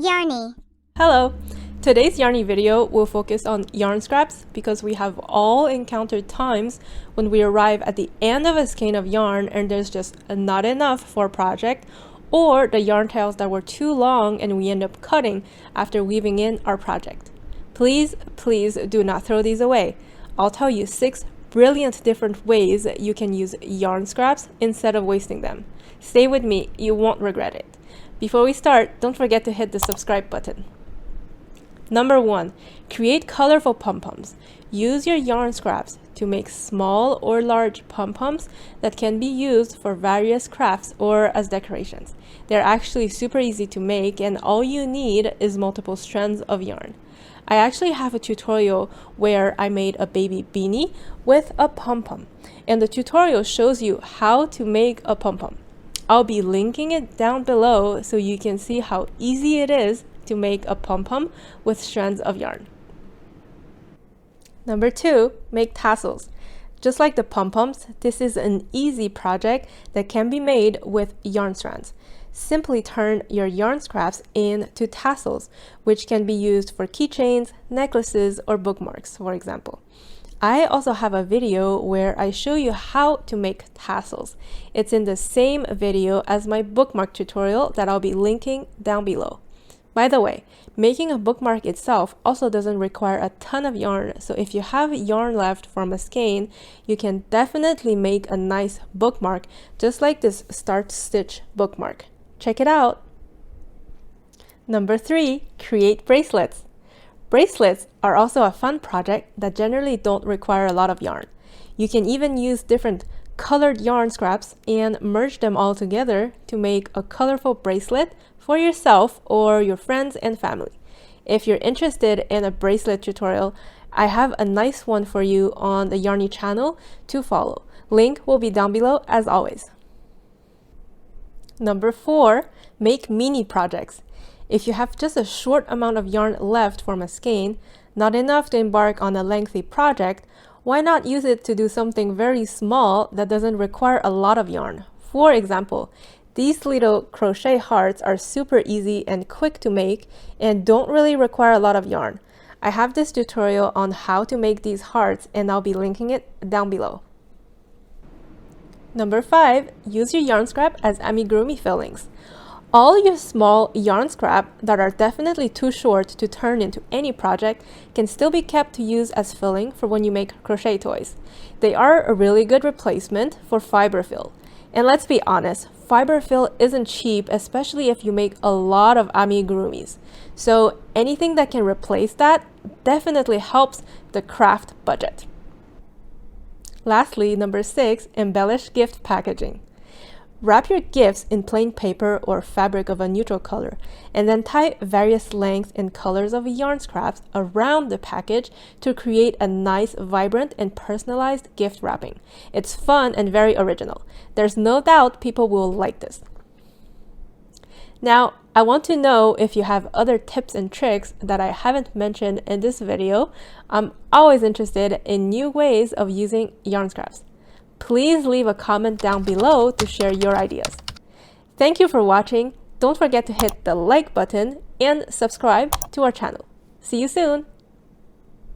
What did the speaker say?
Yarny. Hello! Today's Yarny video will focus on yarn scraps because we have all encountered times when we arrive at the end of a skein of yarn and there's just not enough for a project, or the yarn tails that were too long and we end up cutting after weaving in our project. Please do not throw these away. I'll tell you 6 brilliant different ways you can use yarn scraps instead of wasting them. Stay with me, you won't regret it. Before we start, don't forget to hit the subscribe button. Number 1, create colorful pom-poms. Use your yarn scraps to make small or large pom-poms that can be used for various crafts or as decorations. They're actually super easy to make and all you need is multiple strands of yarn. I actually have a tutorial where I made a baby beanie with a pom-pom, and the tutorial shows you how to make a pom-pom. I'll be linking it down below so you can see how easy it is to make a pom-pom with strands of yarn. Number 2, make tassels. Just like the pom-poms, this is an easy project that can be made with yarn strands. Simply turn your yarn scraps into tassels, which can be used for keychains, necklaces, or bookmarks, for example. I also have a video where I show you how to make tassels. It's in the same video as my bookmark tutorial that I'll be linking down below. By the way, making a bookmark itself also doesn't require a ton of yarn, so if you have yarn left from a skein, you can definitely make a nice bookmark just like this Start Stitch bookmark. Check it out! Number 3, create bracelets. Bracelets are also a fun project that generally don't require a lot of yarn. You can even use different colored yarn scraps and merge them all together to make a colorful bracelet for yourself or your friends and family. If you're interested in a bracelet tutorial, I have a nice one for you on the Yarny channel to follow. Link will be down below as always. Number 4, make mini projects. If you have just a short amount of yarn left from a skein, not enough to embark on a lengthy project, why not use it to do something very small that doesn't require a lot of yarn? For example, these little crochet hearts are super easy and quick to make and don't really require a lot of yarn. I have this tutorial on how to make these hearts and I'll be linking it down below. Number 5, use your yarn scrap as amigurumi fillings. All your small yarn scrap that are definitely too short to turn into any project can still be kept to use as filling for when you make crochet toys. They are a really good replacement for fiber fill. And let's be honest, fiber fill isn't cheap, especially if you make a lot of amigurumis. So anything that can replace that definitely helps the craft budget. Lastly, number 6, embellish gift packaging. Wrap your gifts in plain paper or fabric of a neutral color, and then tie various lengths and colors of yarn scraps around the package to create a nice, vibrant, and personalized gift wrapping. It's fun and very original. There's no doubt people will like this. Now, I want to know if you have other tips and tricks that I haven't mentioned in this video. I'm always interested in new ways of using yarn scraps. Please leave a comment down below to share your ideas. Thank you for watching. Don't forget to hit the like button and subscribe to our channel. See you soon!